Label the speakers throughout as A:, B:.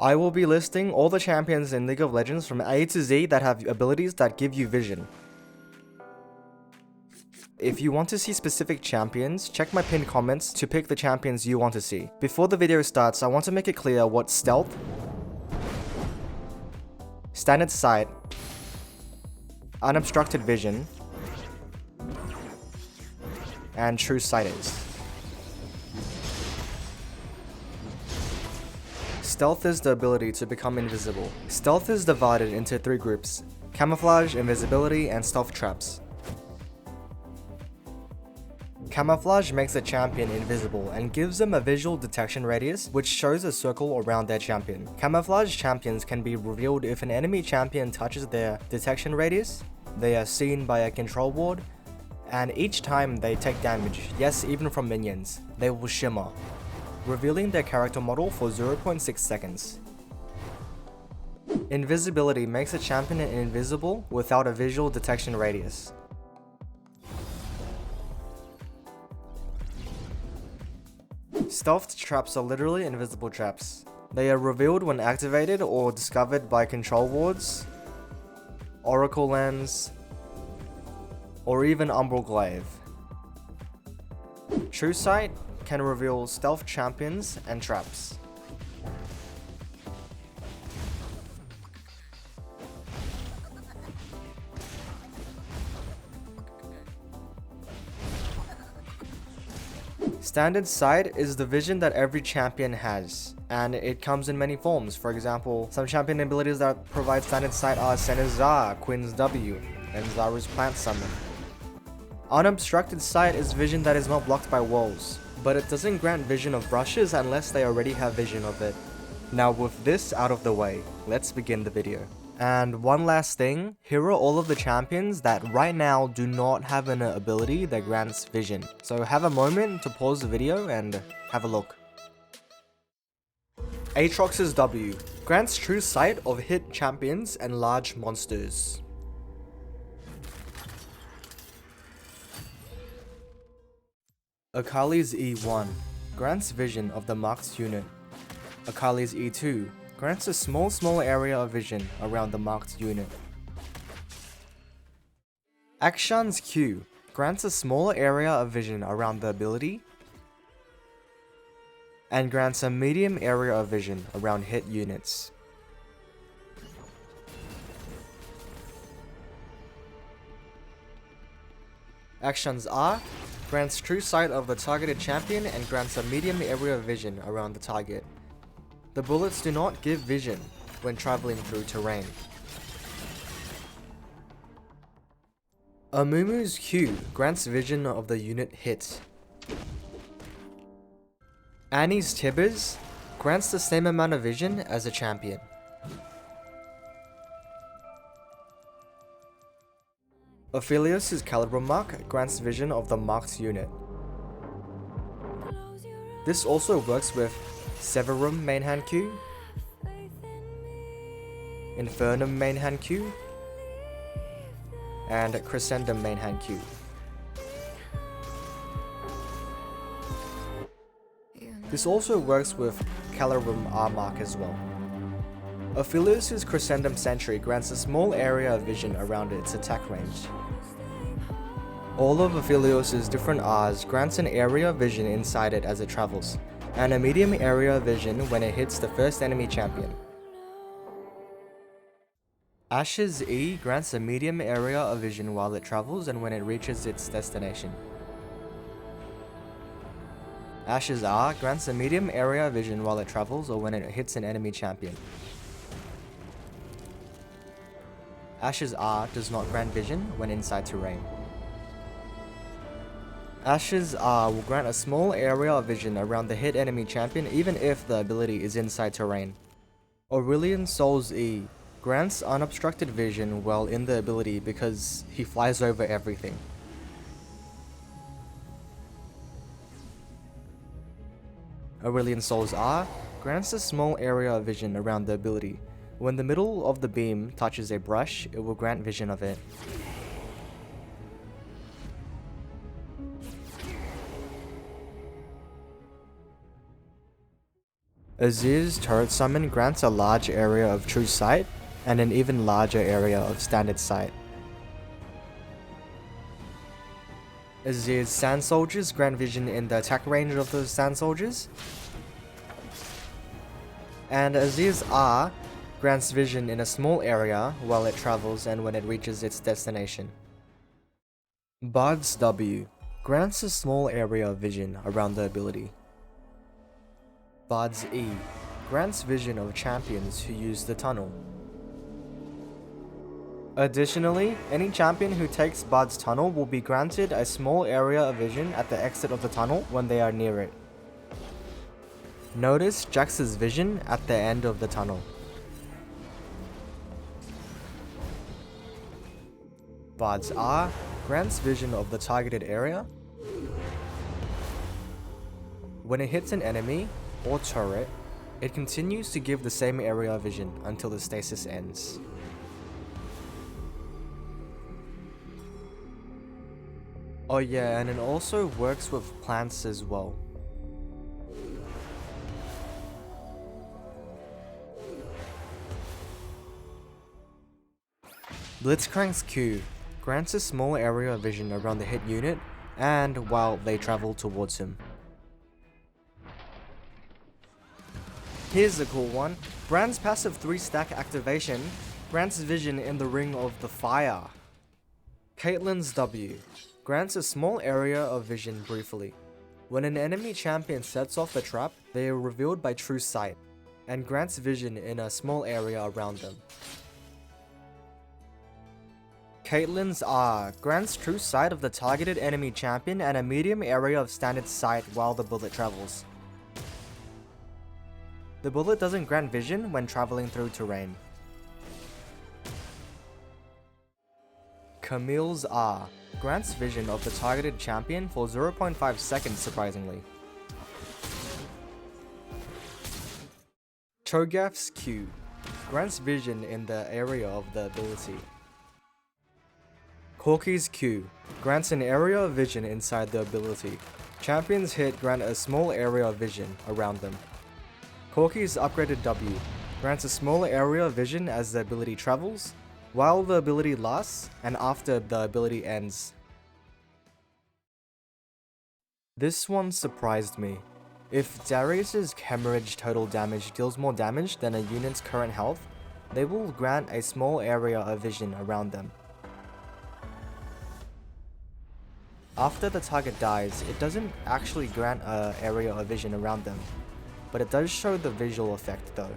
A: I will be listing all the champions in League of Legends from A to Z that have abilities that give you vision. If you want to see specific champions, check my pinned comments to pick the champions you want to see. Before the video starts, I want to make it clear what Stealth, Standard Sight, Unobstructed Vision, and True Sight is. Stealth is the ability to become invisible. Stealth is divided into 3 groups: Camouflage, Invisibility, and Stealth Traps. Camouflage makes a champion invisible and gives them a visual detection radius, which shows a circle around their champion. Camouflage champions can be revealed if an enemy champion touches their detection radius, they are seen by a control ward, and each time they take damage, yes, even from minions, they will shimmer, revealing their character model for 0.6 seconds. Invisibility makes a champion invisible without a visual detection radius. Stealth traps are literally invisible traps. They are revealed when activated or discovered by control wards, Oracle Lens, or even Umbral Glaive. True Sight can reveal stealth champions and traps. Standard Sight is the vision that every champion has, and it comes in many forms. For example, some champion abilities that provide Standard Sight are Senna's Xayah, Quinn's W, and Zaru's Plant Summon. Unobstructed Sight is vision that is not blocked by walls, but it doesn't grant vision of brushes unless they already have vision of it. Now with this out of the way, let's begin the video. And one last thing, here are all of the champions that right now do not have an ability that grants vision. So have a moment to pause the video and have a look. Aatrox's W grants true sight of hit champions and large monsters. Akali's E1 grants vision of the marked unit. Akali's E2 grants a small area of vision around the marked unit. Akshan's Q grants a smaller area of vision around the ability, and grants a medium area of vision around hit units. Akshan's R grants true sight of the targeted champion and grants a medium area of vision around the target. The bullets do not give vision when traveling through terrain. Amumu's Q grants vision of the unit hit. Annie's Tibbers grants the same amount of vision as a champion. Aphelios' Caliber Mark grants vision of the marked unit. This also works with Severum main hand Q, Infernum main hand Q, and Crescendum main hand Q. This also works with Calirum R mark as well. Aphelios' Crescendum Sentry grants a small area of vision around its attack range. All of Aphelios' different Rs grants an area of vision inside it as it travels, and a medium area of vision when it hits the first enemy champion. Ashe's E grants a medium area of vision while it travels and when it reaches its destination. Ashe's R grants a medium area of vision while it travels or when it hits an enemy champion. Ashe's R does not grant vision when inside terrain. Ashe's R will grant a small area of vision around the hit enemy champion even if the ability is inside terrain. Aurelion Sol's E grants unobstructed vision while in the ability because he flies over everything. Aurelion Sol's R grants a small area of vision around the ability. When the middle of the beam touches a brush, it will grant vision of it. Azir's Turret Summon grants a large area of true sight and an even larger area of standard sight. Azir's Sand Soldiers grant vision in the attack range of the Sand Soldiers. And Azir's R grants vision in a small area while it travels and when it reaches its destination. Bard's W grants a small area of vision around the ability. Bard's E grants vision of champions who use the tunnel. Additionally, any champion who takes Bard's tunnel will be granted a small area of vision at the exit of the tunnel when they are near it. Notice Jax's vision at the end of the tunnel. Bard's R grants vision of the targeted area. When it hits an enemy or turret, it continues to give the same area of vision until the stasis ends. Oh yeah, and it also works with plants as well. Blitzcrank's Q grants a small area of vision around the hit unit and while they travel towards him. Here's a cool one. Brand's passive 3-stack activation grants vision in the Ring of the Fire. Caitlyn's W grants a small area of vision briefly. When an enemy champion sets off a trap, they are revealed by true sight, and grants vision in a small area around them. Caitlyn's R grants true sight of the targeted enemy champion and a medium area of standard sight while the bullet travels. The bullet doesn't grant vision when traveling through terrain. Camille's R grants vision of the targeted champion for 0.5 seconds surprisingly. Cho'Gath's Q grants vision in the area of the ability. Corki's Q grants an area of vision inside the ability. Champions hit grant a small area of vision around them. Corki's upgraded W grants a small area of vision as the ability travels, while the ability lasts, and after the ability ends. This one surprised me. If Darius's Hemorrhage total damage deals more damage than a unit's current health, they will grant a small area of vision around them. After the target dies, it doesn't actually grant an area of vision around them, but it does show the visual effect though.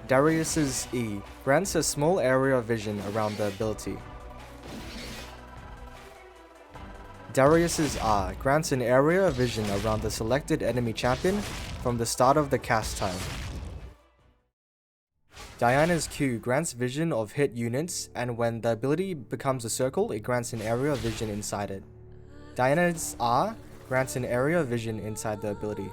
A: Darius's E grants a small area of vision around the ability. Darius's R grants an area of vision around the selected enemy champion from the start of the cast time. Diana's Q grants vision of hit units, and when the ability becomes a circle, it grants an area of vision inside it. Diana's R grants an area of vision inside the ability.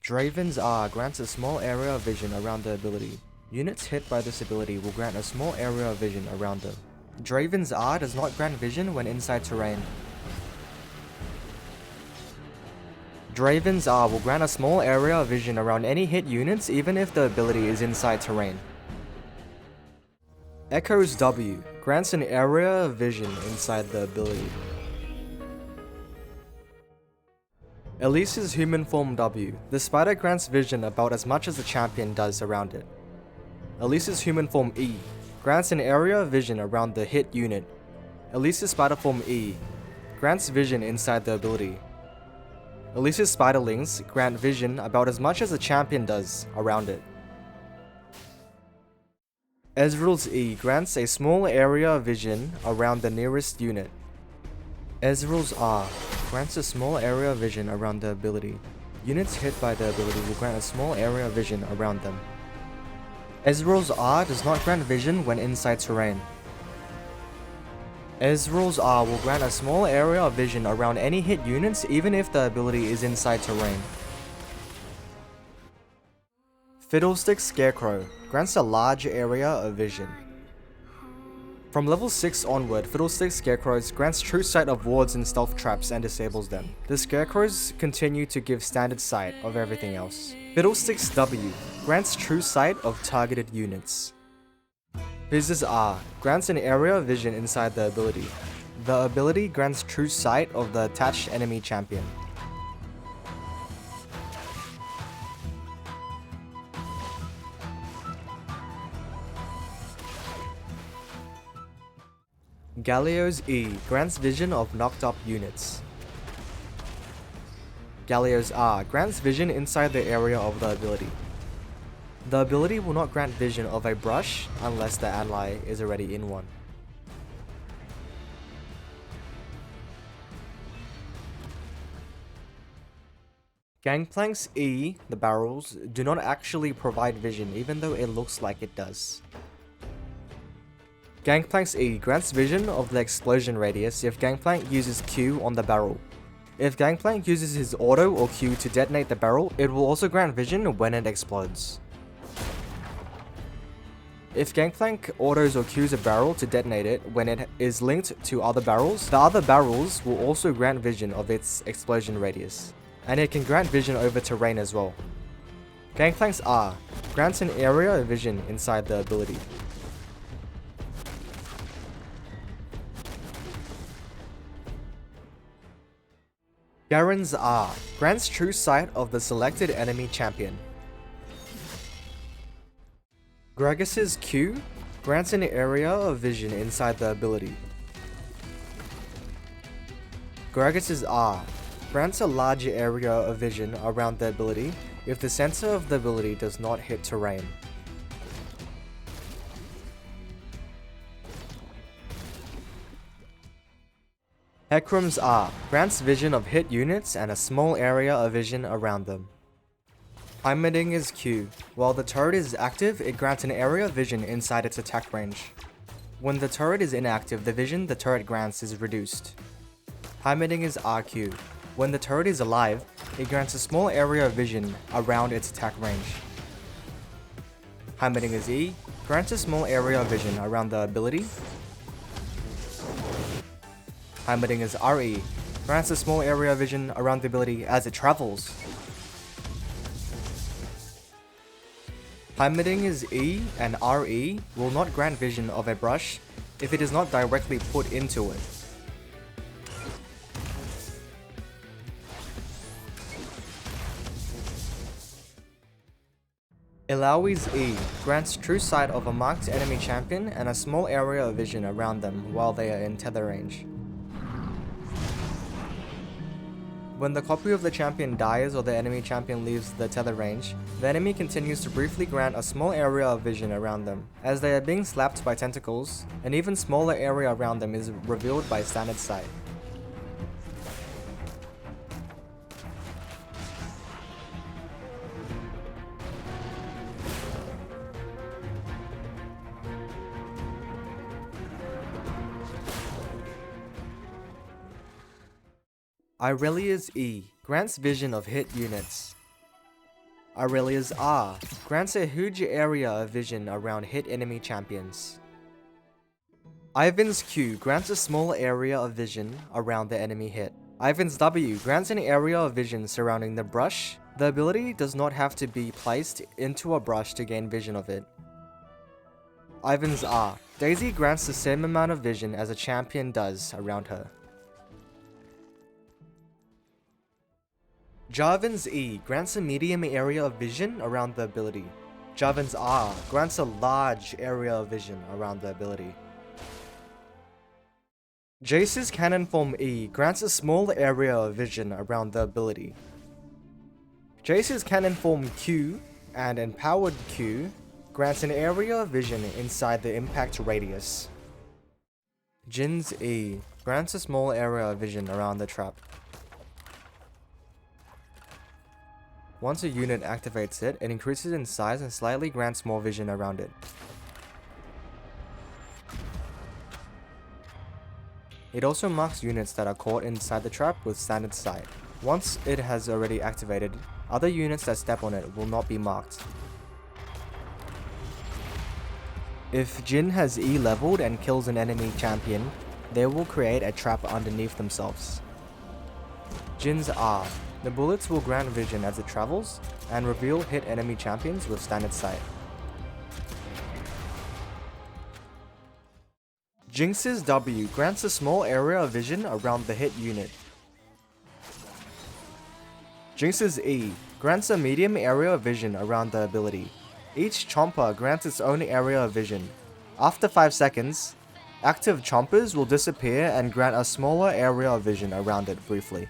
A: Draven's R grants a small area of vision around the ability. Units hit by this ability will grant a small area of vision around them. Draven's R does not grant vision when inside terrain. Draven's R will grant a small area of vision around any hit units even if the ability is inside terrain. Echo's W grants an area of vision inside the ability. Elise's Human Form W. The spider grants vision about as much as the champion does around it. Elise's Human Form E grants an area of vision around the hit unit. Elise's Spider Form E grants vision inside the ability. Elise's Spiderlings grant vision about as much as the champion does around it. Ezreal's E grants a small area of vision around the nearest unit. Ezreal's R grants a small area of vision around the ability. Units hit by the ability will grant a small area of vision around them. Ezreal's R does not grant vision when inside terrain. Ezreal's R will grant a small area of vision around any hit units even if the ability is inside terrain. Fiddlestick's Scarecrow grants a large area of vision. From level 6 onward, Fiddlestick Scarecrows grants true sight of wards and stealth traps and disables them. The Scarecrows continue to give standard sight of everything else. Fiddlestick's W grants true sight of targeted units. Biz's R grants an area of vision inside the ability. The ability grants true sight of the attached enemy champion. Galio's E grants vision of knocked up units. Galio's R grants vision inside the area of the ability. The ability will not grant vision of a brush unless the ally is already in one. Gangplank's E, the barrels, do not actually provide vision even though it looks like it does. Gangplank's E grants vision of the explosion radius if Gangplank uses Q on the barrel. If Gangplank uses his auto or Q to detonate the barrel, it will also grant vision when it explodes. If Gangplank autos or Qs a barrel to detonate it when it is linked to other barrels, the other barrels will also grant vision of its explosion radius. And it can grant vision over terrain as well. Gangplank's R grants an area of vision inside the ability. Garen's R grants true sight of the selected enemy champion. Gragas's Q grants an area of vision inside the ability. Gragas's R grants a large area of vision around the ability if the center of the ability does not hit terrain. Hecarim's R grants vision of hit units and a small area of vision around them. Heimerdinger Q. While the turret is active, it grants an area of vision inside its attack range. When the turret is inactive, the vision the turret grants is reduced. Heimerdinger's RQ. When the turret is alive, it grants a small area of vision around its attack range. Heimerdinger's E grants a small area of vision around the ability. Heimerdinger's RE grants a small area of vision around the ability as it travels. Heimerdinger's E and RE will not grant vision of a brush if it is not directly put into it. Illaoi's E grants true sight of a marked enemy champion and a small area of vision around them while they are in tether range. When the copy of the champion dies or the enemy champion leaves the tether range, the enemy continues to briefly grant a small area of vision around them. As they are being slapped by tentacles, an even smaller area around them is revealed by standard sight. Irelia's E grants vision of hit units. Irelia's R grants a huge area of vision around hit enemy champions. Ivan's Q grants a small area of vision around the enemy hit. Ivan's W grants an area of vision surrounding the brush. The ability does not have to be placed into a brush to gain vision of it. Ivan's R. Daisy grants the same amount of vision as a champion does around her. Jarvan's E grants a medium area of vision around the ability. Jarvan's R grants a large area of vision around the ability. Jace's Cannon Form E grants a small area of vision around the ability. Jace's Cannon Form Q and Empowered Q grants an area of vision inside the impact radius. Jin's E grants a small area of vision around the trap. Once a unit activates it, it increases in size and slightly grants more vision around it. It also marks units that are caught inside the trap with standard sight. Once it has already activated, other units that step on it will not be marked. If Jin has E leveled and kills an enemy champion, they will create a trap underneath themselves. Jin's R. The bullets will grant vision as it travels, and reveal hit enemy champions with standard sight. Jinx's W grants a small area of vision around the hit unit. Jinx's E grants a medium area of vision around the ability. Each chomper grants its own area of vision. After 5 seconds, active chompers will disappear and grant a smaller area of vision around it briefly.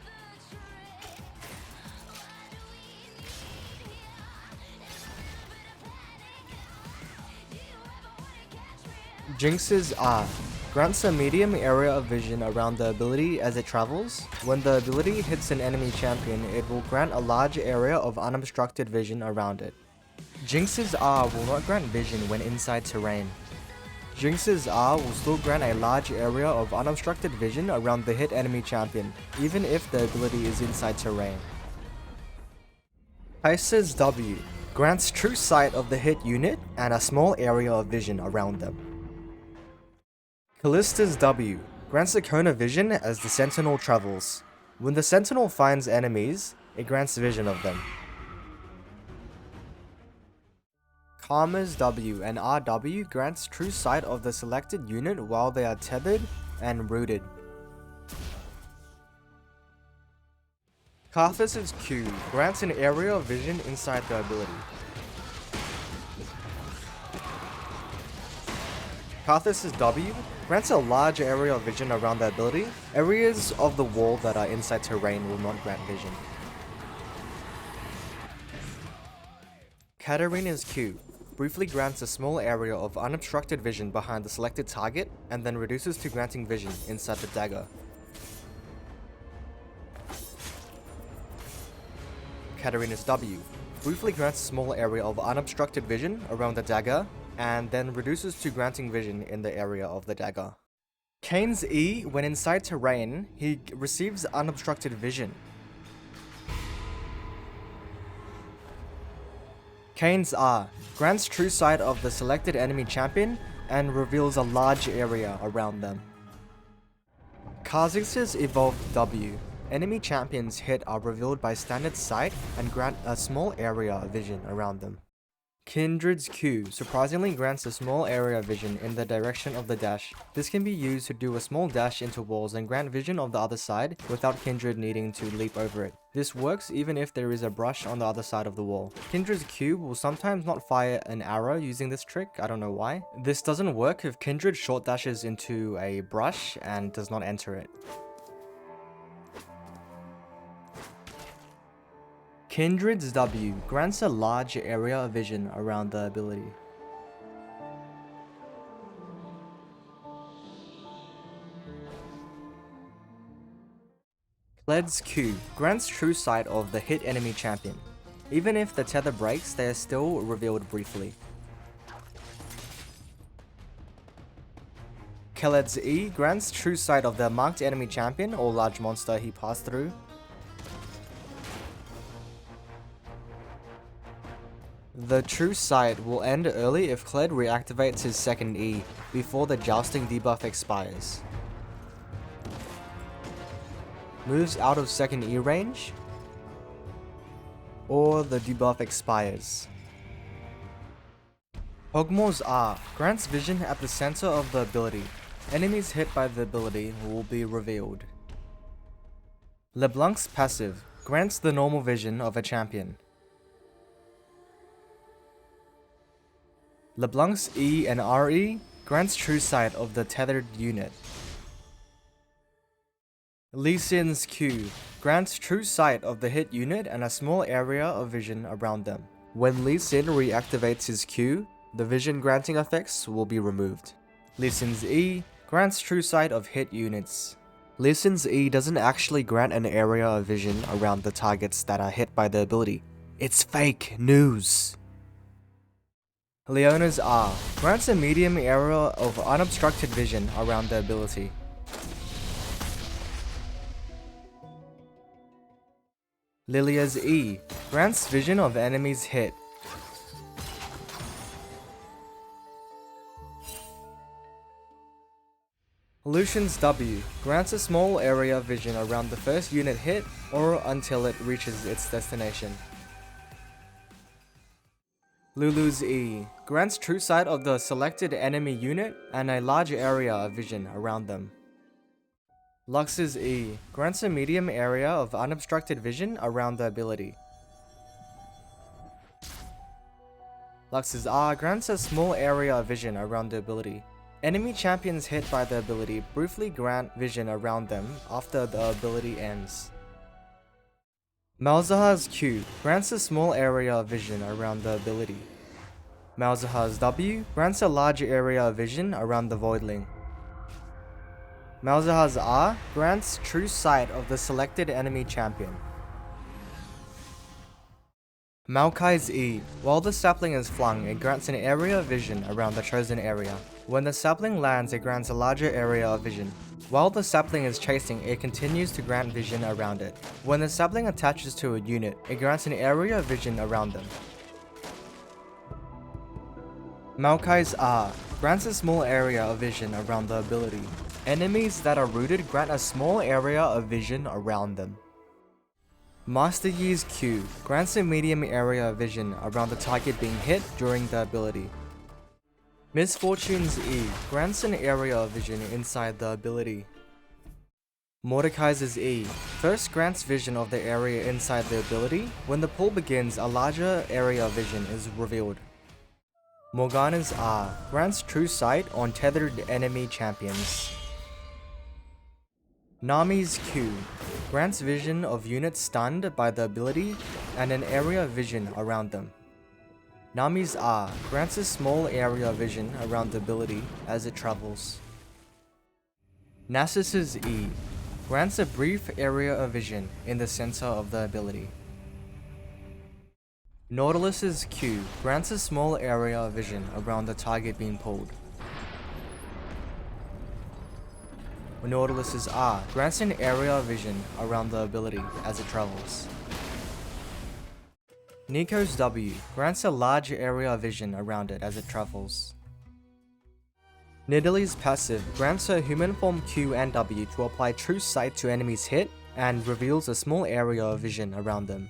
A: Jinx's R grants a medium area of vision around the ability as it travels. When the ability hits an enemy champion, it will grant a large area of unobstructed vision around it. Jinx's R will not grant vision when inside terrain. Jinx's R will still grant a large area of unobstructed vision around the hit enemy champion, even if the ability is inside terrain. Kai'Sa's W grants true sight of the hit unit and a small area of vision around them. Kallista's W grants a cone of vision as the Sentinel travels. When the Sentinel finds enemies, it grants vision of them. Karma's W and RW grants true sight of the selected unit while they are tethered and rooted. Karthus's Q grants an area of vision inside the ability. Karthus's W grants a large area of vision around the ability. Areas of the wall that are inside terrain will not grant vision. Katarina's Q briefly grants a small area of unobstructed vision behind the selected target and then reduces to granting vision inside the dagger. Katarina's W briefly grants a small area of unobstructed vision around the dagger and then reduces to granting vision in the area of the dagger. Kane's E, when inside terrain, he receives unobstructed vision. Kane's R grants true sight of the selected enemy champion and reveals a large area around them. Kha'Zix's evolved W. Enemy champions hit are revealed by standard sight and grant a small area of vision around them. Kindred's Q surprisingly grants a small area of vision in the direction of the dash. This can be used to do a small dash into walls and grant vision of the other side without Kindred needing to leap over it. This works even if there is a brush on the other side of the wall. Kindred's Q will sometimes not fire an arrow using this trick, I don't know why. This doesn't work if Kindred short dashes into a brush and does not enter it. Kindred's W grants a large area of vision around the ability. Kled's Q grants true sight of the hit enemy champion. Even if the tether breaks, they are still revealed briefly. Khaled's E grants true sight of the marked enemy champion or large monster he passed through. The true sight will end early if Kled reactivates his second E before the jousting debuff expires. Moves out of second E range, or the debuff expires. Hogmore's R grants vision at the center of the ability. Enemies hit by the ability will be revealed. LeBlanc's passive grants the normal vision of a champion. LeBlanc's E and RE grants true sight of the tethered unit. Lee Sin's Q grants true sight of the hit unit and a small area of vision around them. When Lee Sin reactivates his Q, the vision granting effects will be removed. Lee Sin's E grants true sight of hit units. Lee Sin's E doesn't actually grant an area of vision around the targets that are hit by the ability. It's fake news. Leona's R grants a medium area of unobstructed vision around the ability. Lilia's E grants vision of enemies hit. Lucian's W grants a small area of vision around the first unit hit or until it reaches its destination. Lulu's E grants true sight of the selected enemy unit and a large area of vision around them. Lux's E grants a medium area of unobstructed vision around the ability. Lux's R grants a small area of vision around the ability. Enemy champions hit by the ability briefly grant vision around them after the ability ends. Malzahar's Q grants a small area of vision around the ability. Malzahar's W grants a large area of vision around the Voidling. Malzahar's R grants true sight of the selected enemy champion. Maokai's E. While the sapling is flung, it grants an area of vision around the chosen area. When the sapling lands, it grants a larger area of vision. While the sapling is chasing, it continues to grant vision around it. When the sapling attaches to a unit, it grants an area of vision around them. Maokai's R grants a small area of vision around the ability. Enemies that are rooted grant a small area of vision around them. Master Yi's Q grants a medium area of vision around the target being hit during the ability. Misfortune's E grants an area of vision inside the ability. Mordekaiser's E first grants vision of the area inside the ability. When the pull begins, a larger area of vision is revealed. Morgana's R grants true sight on tethered enemy champions. Nami's Q grants vision of units stunned by the ability and an area of vision around them. Nami's R grants a small area of vision around the ability as it travels. Nasus's E grants a brief area of vision in the center of the ability. Nautilus's Q grants a small area of vision around the target being pulled. Nautilus's R grants an area of vision around the ability as it travels. Nico's W grants a large area of vision around it as it travels. Nidalee's passive grants her human form Q and W to apply true sight to enemies hit and reveals a small area of vision around them.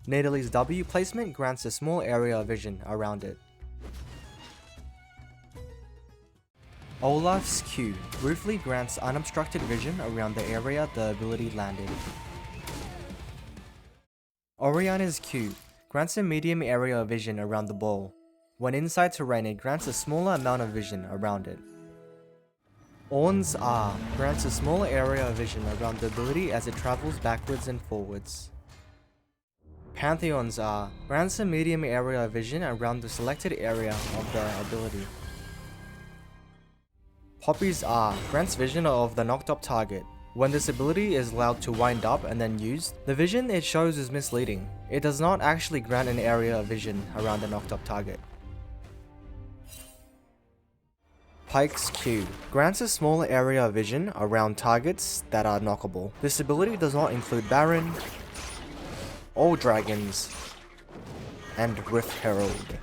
A: Nidalee's W placement grants a small area of vision around it. Olaf's Q briefly grants unobstructed vision around the area the ability landed. Oriana's Q grants a medium area of vision around the ball. When inside terrain, it grants a smaller amount of vision around it. Ornn's R grants a small area of vision around the ability as it travels backwards and forwards. Pantheon's R grants a medium area of vision around the selected area of the ability. Poppy's R grants vision of the knocked up target. When this ability is allowed to wind up and then used, the vision it shows is misleading. It does not actually grant an area of vision around the knocked up target. Pyke's Q grants a small area of vision around targets that are knockable. This ability does not include Baron, all dragons, and Rift Herald.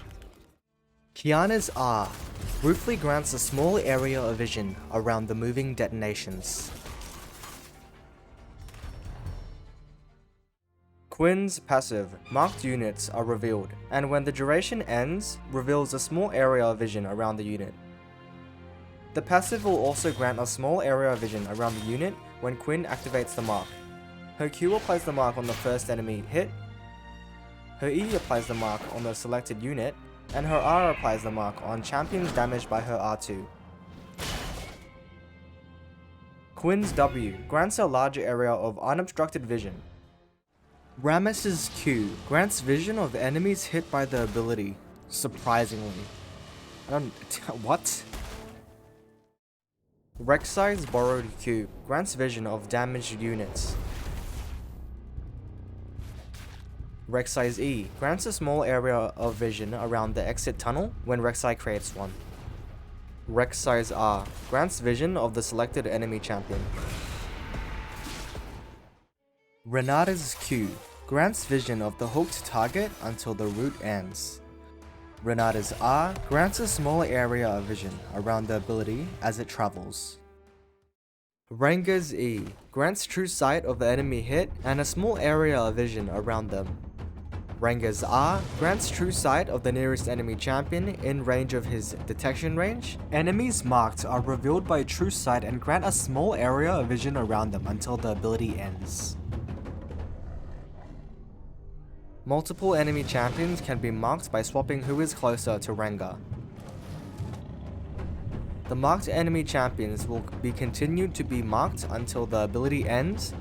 A: Qiyana's R briefly grants a small area of vision around the moving detonations. Quinn's passive, marked units are revealed, and when the duration ends, reveals a small area of vision around the unit. The passive will also grant a small area of vision around the unit when Quinn activates the mark. Her Q applies the mark on the first enemy hit, her E applies the mark on the selected unit, and her R applies the mark on champions damaged by her R2. Quinn's W grants a larger area of unobstructed vision. Rammus's Q grants vision of enemies hit by the ability, surprisingly. What? Rek'Sai's borrowed Q grants vision of damaged units. Rek'Sai's E grants a small area of vision around the exit tunnel when Rek'Sai creates one. Rek'Sai's R grants vision of the selected enemy champion. Renata's Q grants vision of the hooked target until the route ends. Renata's R grants a smaller area of vision around the ability as it travels. Rengar's E grants true sight of the enemy hit and a small area of vision around them. Rengar's R grants true sight of the nearest enemy champion in range of his detection range. Enemies marked are revealed by true sight and grant a small area of vision around them until the ability ends. Multiple enemy champions can be marked by swapping who is closer to Rengar. The marked enemy champions will be continued to be marked until the ability ends,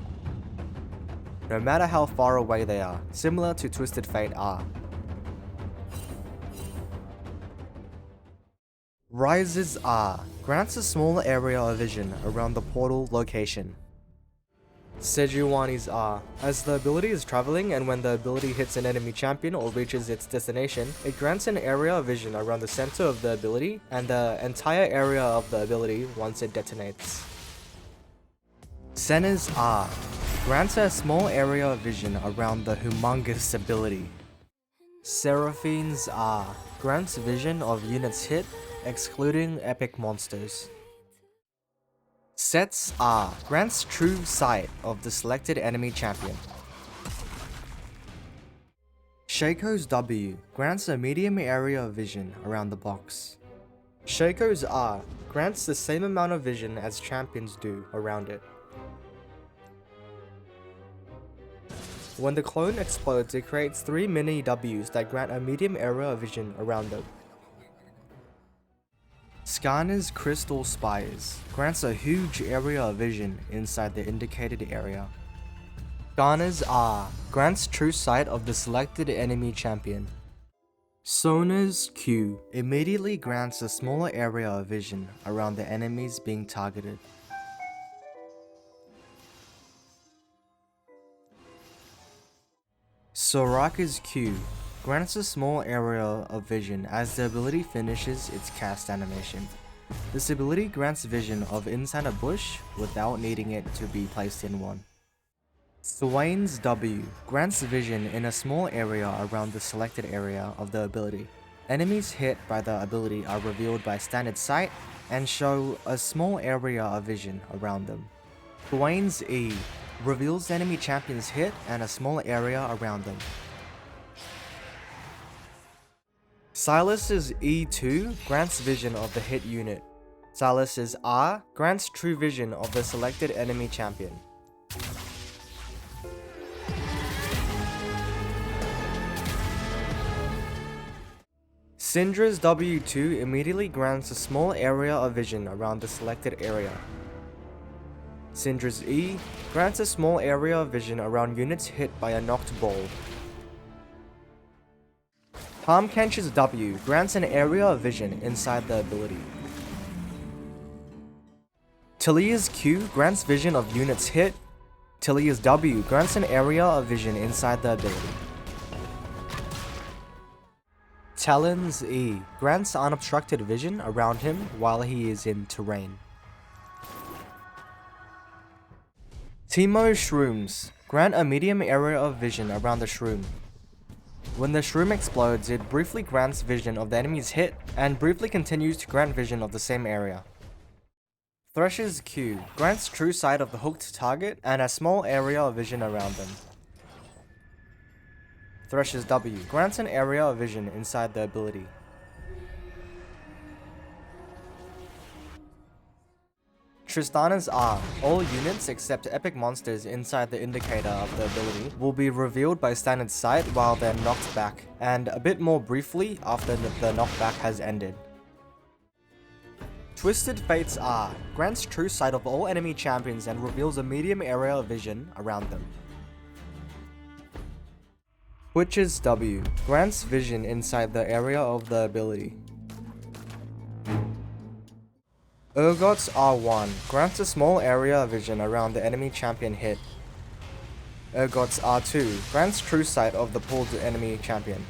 A: no matter how far away they are, similar to Twisted Fate R. Ryze's R grants a small area of vision around the portal location. Sejuani's R. As the ability is traveling and when the ability hits an enemy champion or reaches its destination, it grants an area of vision around the center of the ability and the entire area of the ability once it detonates. Senna's R grants a small area of vision around the humongous ability. Seraphine's R grants vision of units hit, excluding epic monsters. Set's R grants true sight of the selected enemy champion. Shaco's W grants a medium area of vision around the box. Shaco's R grants the same amount of vision as champions do around it. When the clone explodes, it creates 3 mini Ws that grant a medium area of vision around them. Skarner's Crystal Spires grants a huge area of vision inside the indicated area. Skarner's R grants true sight of the selected enemy champion. Sona's Q immediately grants a smaller area of vision around the enemies being targeted. Soraka's Q grants a small area of vision as the ability finishes its cast animation. This ability grants vision of inside a bush without needing it to be placed in one. Swain's W grants vision in a small area around the selected area of the ability. Enemies hit by the ability are revealed by standard sight and show a small area of vision around them. Swain's E reveals enemy champions hit and a small area around them. Sylas's E2 grants vision of the hit unit. Sylas's R grants true vision of the selected enemy champion. Syndra's W2 immediately grants a small area of vision around the selected area. Syndra's E grants a small area of vision around units hit by a knocked ball. Tahm Kench's W grants an area of vision inside the ability. Talia's Q grants vision of units hit. Talia's W grants an area of vision inside the ability. Talon's E grants unobstructed vision around him while he is in terrain. Teemo's Shrooms grant a medium area of vision around the shroom. When the shroom explodes, it briefly grants vision of the enemy's hit and briefly continues to grant vision of the same area. Thresh's Q grants true sight of the hooked target and a small area of vision around them. Thresh's W grants an area of vision inside the ability. Tristana's R. All units except epic monsters inside the indicator of the ability will be revealed by standard sight while they're knocked back, and a bit more briefly after the knockback has ended. Twisted Fate's R grants true sight of all enemy champions and reveals a medium area of vision around them. Twitch's W grants vision inside the area of the ability. Urgot's R1 grants a small area of vision around the enemy champion hit. Urgot's R2 grants true sight of the pulled enemy champion.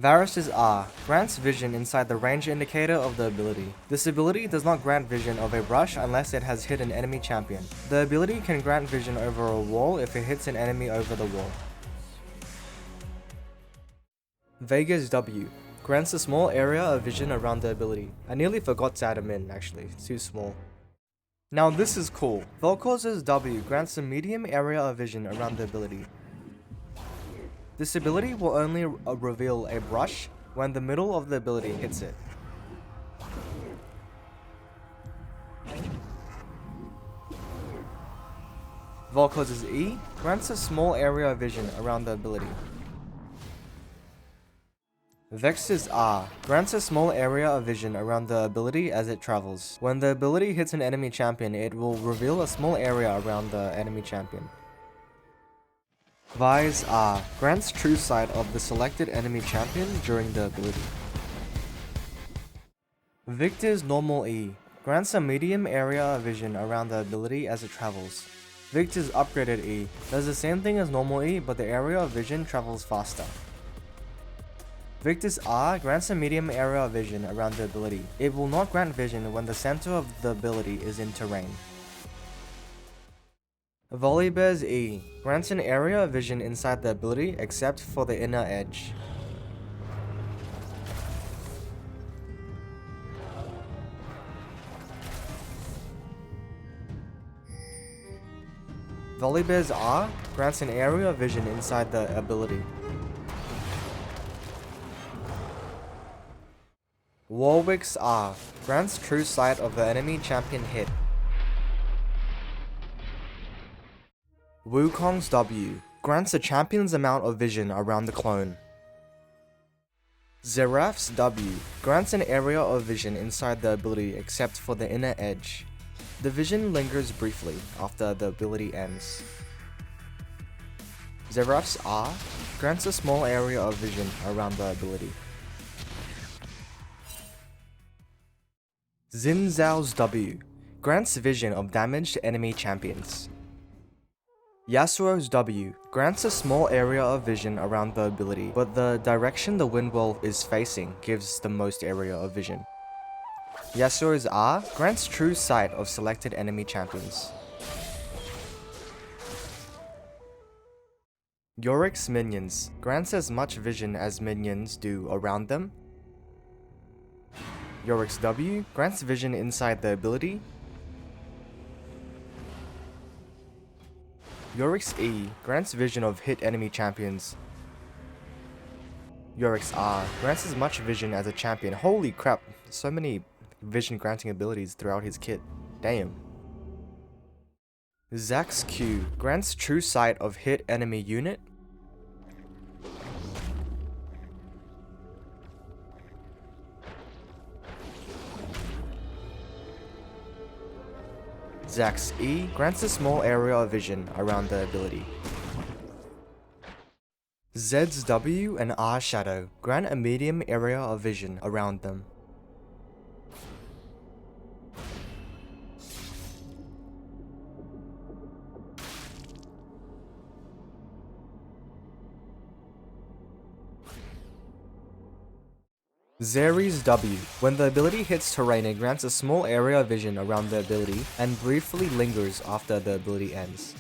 A: Varus's R grants vision inside the range indicator of the ability. This ability does not grant vision of a brush unless it has hit an enemy champion. The ability can grant vision over a wall if it hits an enemy over the wall. Vega's W grants a small area of vision around the ability. I nearly forgot to add him in actually, it's too small. Now this is cool. Vel'Koz's W grants a medium area of vision around the ability. This ability will only reveal a brush when the middle of the ability hits it. Vel'Koz's E grants a small area of vision around the ability. Vex's R grants a small area of vision around the ability as it travels. When the ability hits an enemy champion, it will reveal a small area around the enemy champion. Vi's R grants true sight of the selected enemy champion during the ability. Victor's normal E grants a medium area of vision around the ability as it travels. Victor's upgraded E does the same thing as normal E, but the area of vision travels faster. Victor's R grants a medium area of vision around the ability. It will not grant vision when the center of the ability is in terrain. Volibear's E grants an area of vision inside the ability except for the inner edge. Volibear's R grants an area of vision inside the ability. Warwick's R grants true sight of the enemy champion hit. Wukong's W grants a champion's amount of vision around the clone. Xerath's W grants an area of vision inside the ability except for the inner edge. The vision lingers briefly after the ability ends. Xerath's R grants a small area of vision around the ability. Xin Zhao's W grants vision of damaged enemy champions. Yasuo's W grants a small area of vision around the ability, but the direction the wind wall is facing gives the most area of vision. Yasuo's R grants true sight of selected enemy champions. Yorik's minions grants as much vision as minions do around them. Yorik's W grants vision inside the ability. Yorik's E grants vision of hit enemy champions. Yorik's R grants as much vision as a champion. Holy crap, so many vision granting abilities throughout his kit. Damn. Zax's Q grants true sight of hit enemy unit. Zax's E grants a small area of vision around the ability. Zed's W and R Shadow grant a medium area of vision around them. Zeri's W. When the ability hits terrain, it grants a small area of vision around the ability and briefly lingers after the ability ends.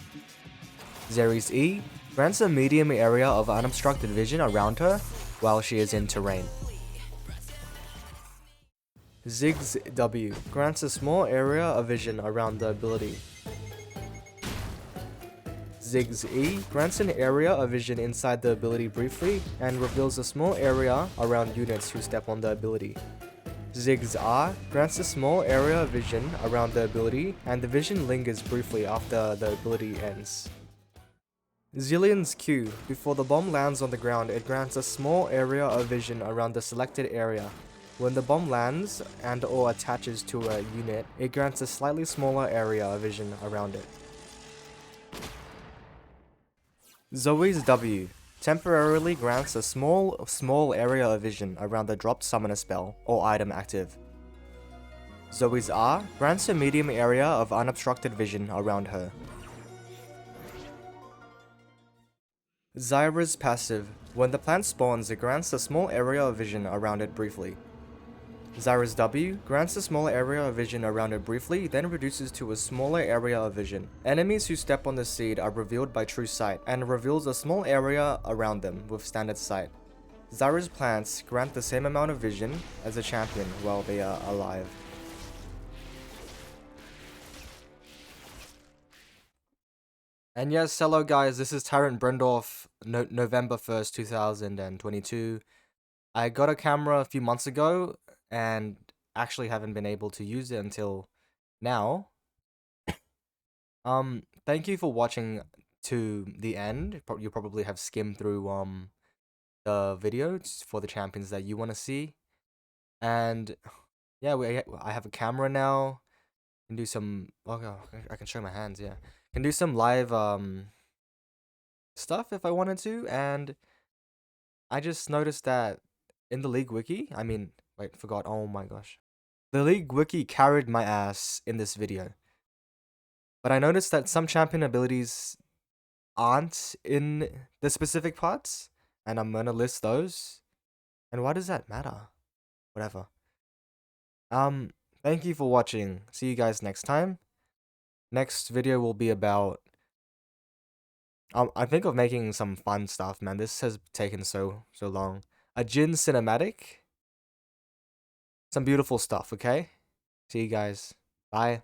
A: Zeri's E grants a medium area of unobstructed vision around her while she is in terrain. Ziggs W grants a small area of vision around the ability. Ziggs E grants an area of vision inside the ability briefly and reveals a small area around units who step on the ability. Ziggs R grants a small area of vision around the ability and the vision lingers briefly after the ability ends. Zillion's Q. Before the bomb lands on the ground, it grants a small area of vision around the selected area. When the bomb lands and or attaches to a unit, it grants a slightly smaller area of vision around it. Zoe's W temporarily grants a small area of vision around the dropped summoner spell or item active. Zoe's R grants a medium area of unobstructed vision around her. Zyra's passive When the plant spawns, it grants a small area of vision around it briefly. Zara's W grants a small area of vision around it briefly, then reduces to a smaller area of vision. Enemies who step on the seed are revealed by True Sight, and reveals a small area around them with Standard Sight. Zara's plants grant the same amount of vision as a champion while they are alive. And yes, hello guys, this is Tyrant Brendorf, November 1st, 2022. I got a camera a few months ago, and actually haven't been able to use it until now. Thank you for watching to the end. You probably have skimmed through the videos for the champions that you want to see. And yeah, I have a camera now. Can do some, oh, I can show my hands, yeah. Can do some live stuff if I wanted to, and I just noticed that in the League Wiki, wait, forgot, oh my gosh. The League Wiki carried my ass in this video. But I noticed that some champion abilities aren't in the specific parts, and I'm gonna list those. And why does that matter? Whatever. Thank you for watching. See you guys next time. Next video will be about I think of making some fun stuff, man. This has taken so long. A Jhin cinematic. Some beautiful stuff, okay? See you guys. Bye.